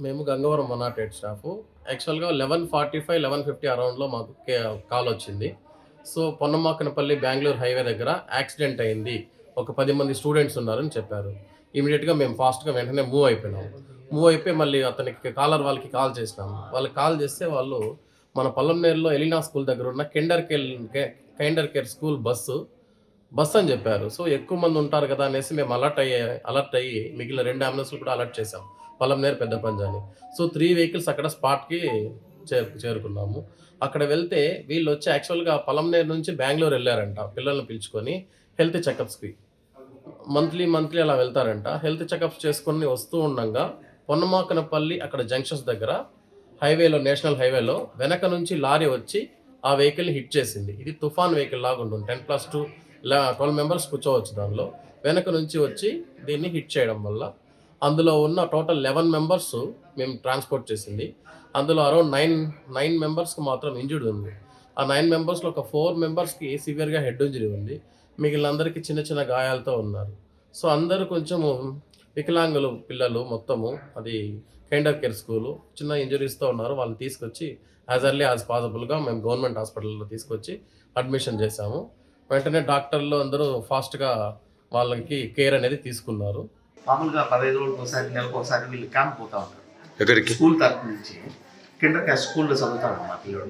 మేము గంగవరం 108 స్టాఫు. యాక్చువల్‌గా 11:45, 11:50 అరౌండ్‌లో మాకు కాలొచ్చింది. సో, పొన్నమాకనపల్లి బెంగుళూరు హైవే దగ్గర యాక్సిడెంట్ అయింది. ఒక 10 మంది స్టూడెంట్స్ ఉన్నారని చెప్పారు. ఇమ్మీడియేట్‌గా మేము ఫాస్ట్‌గా వెంటనే మూవ్ అయిపోయినాము. మూవ్ అయిపోయి మళ్ళీ అతనికి వాళ్ళకి కాల్ చేసినాము. వాళ్ళకి కాల్ చేస్తే వాళ్ళు మన పల్లంనేరులో ఎలినా స్కూల్ దగ్గర ఉన్న కైండర్ కేర్ స్కూల్ బస్ అని చెప్పారు. సో, ఎక్కువ మంది ఉంటారు కదా అనేసి మేము అలర్ట్ అయ్యి మిగిలిన 2 అంబులెన్స్‌లు కూడా అలర్ట్ చేసాం. పల్లంనేరు, పెద్ద పంజాని. సో, 3 వెహికల్స్ అక్కడ స్పాట్‌కి చేరుకున్నాము. అక్కడ వెళ్తే వీళ్ళొచ్చి యాక్చువల్‌గా పల్లంనేరు నుంచి బెంగుళూరు ఎళ్లారంట పిల్లల్ని పిలుచుకొని హెల్త్ చెకప్స్‌కి. మంత్లీ అలా వెళ్తారంట. హెల్త్ చెకప్స్ చేసుకొని వస్తూ ఉండంగా పొన్నమాకనపల్లి అక్కడ జంక్షన్స్ దగ్గర నేషనల్ హైవేలో వెనక నుంచి లారీ వచ్చి ఆ వెహికల్‌ని హిట్ చేసింది. ఇది తుఫాన్ వెహికల్ లాగా ఉంటుంది. 10+2 12 మెంబర్స్ కూర్చోవచ్చు దానిలో. వెనక నుంచి వచ్చి దీన్ని హిట్ చేయడం వల్ల అందులో ఉన్న టోటల్ 11 మెంబర్స్ మేము ట్రాన్స్‌పోర్ట్ చేసింది. అందులో అరౌండ్ 9 మెంబర్స్‌కి మాత్రం ఇంజ్యూర్డ్ ఉంది. ఆ 9 మెంబర్స్‌లో ఒక 4 మెంబర్స్‌కి సివియర్‌గా హెడ్ ఇంజ్యూరీ ఉంది. మిగిలినందరికీ చిన్న చిన్న గాయాలతో ఉన్నారు. సో, అందరూ కొంచెము వికలాంగులు పిల్లలు మొత్తము. అది కైండర్ కేర్ స్కూలు. చిన్న ఇంజ్యూరీస్‌తో ఉన్నారు. వాళ్ళని తీసుకొచ్చి యాజ్ ఎర్లీ యాజ్ పాసిబుల్‌గా మేము గవర్నమెంట్ హాస్పిటల్‌లో తీసుకొచ్చి అడ్మిషన్ చేశాము. వెంటనే డాక్టర్లు అందరూ ఫాస్ట్‌గా వాళ్ళకి కేర్ అనేది తీసుకున్నారు. మామూలుగా 15 రోజులకోసారి, నెలకోసారి వీళ్ళు క్యాంప్ పోతా ఉంటారు. ఎక్కడికి? స్కూల్ తరఫు నుంచి కిండర్ క్లాస్ స్కూల్లో చదువుతాడు మా పిల్లడు.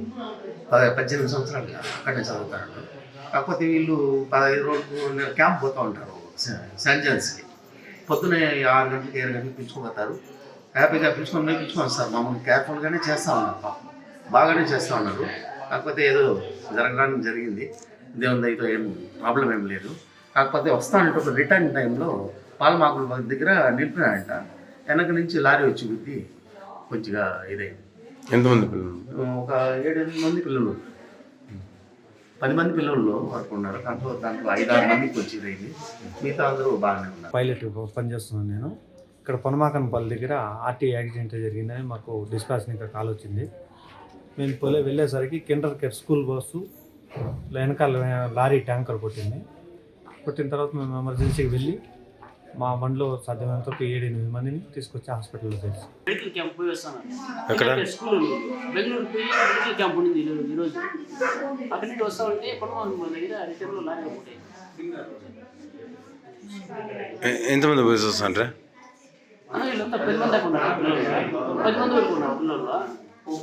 18 సంవత్సరాలు అక్కడనే చదువుతాడు. కాకపోతే వీళ్ళు 15 రోజులు క్యాంప్ పోతూ ఉంటారు సెంజన్స్కి. పొద్దున్నే 6 గంటలకు 7 గంటలకు పిలుచుకుపోతారు. హ్యాపీగా పిలుచుకొని వస్తారు. మామూలు కేర్ఫుల్గానే చేస్తూ ఉన్నారు, పాపం బాగానే చేస్తూ ఉన్నారు. కాకపోతే ఏదో జరగడానికి జరిగింది. దేవుని దయతో ఏం ప్రాబ్లం ఏం లేదు. కాకపోతే వస్తానంటే ఒక రిటర్న్ టైంలో పాలమాకుల దగ్గర నిలిపినాడంట. వెనక నుంచి లారీ వచ్చి గుద్ది కొద్దిగా ఇదైంది. ఎంతమంది పిల్లలు? ఒక 7-8 మంది పిల్లలు, 10 మంది పిల్లలు వరకు ఉన్నారు. దాంట్లో 5-6 మందికి వచ్చి ఇదైంది. మిగతా అందరూ బాగానే ఉన్నారు. పైలట్ పనిచేస్తున్నాను నేను. ఇక్కడ పొనమాకనపల్లి దగ్గర ఆర్టీ యాక్సిడెంట్ జరిగిందని మాకు డిస్పాచ్ ఇంకా కాల్ వచ్చింది. మేము వెళ్ళేసరికి కిండర్ కేర్ స్కూల్ బస్సు వెనకాల లారీ ట్యాంకర్ కొట్టిన తర్వాత మేము ఎమర్జెన్సీకి వెళ్ళి మా బండిలో సాధ్యమైనంత 7-8 మందిని తీసుకొచ్చి హాస్పిటల్లో చేస్తాం. మెడికల్ క్యాంప్ పోయి వస్తాను. ఎక్కడ? స్కూల్ బెంగళూరు పోయి మెడికల్ క్యాంప్ ఉండింది ఈరోజు. అక్కడి నుండి వస్తా ఉంటే పొన్నమాకనపల్లి దగ్గర రిటర్న్లో లారీ ఒకటి. ఎంతమంది పోయి వస్తాండ్రా? వీళ్ళంతా 10 మంది దాకా ఉన్నారు పిల్లలు. 10 మంది వరకు ఉన్నారు పిల్లలు.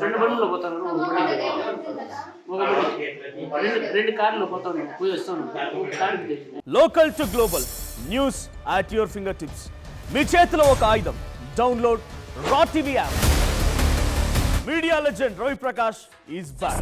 2 బండ్లలో పోతాను. రెండు కార్లో పోతాను, పోయి వస్తాను. Local to global news at your finger tips. మీ చేతిలో ఒక ఆయుధం. Download Raw TV app. Media legend Ravi Prakash is back.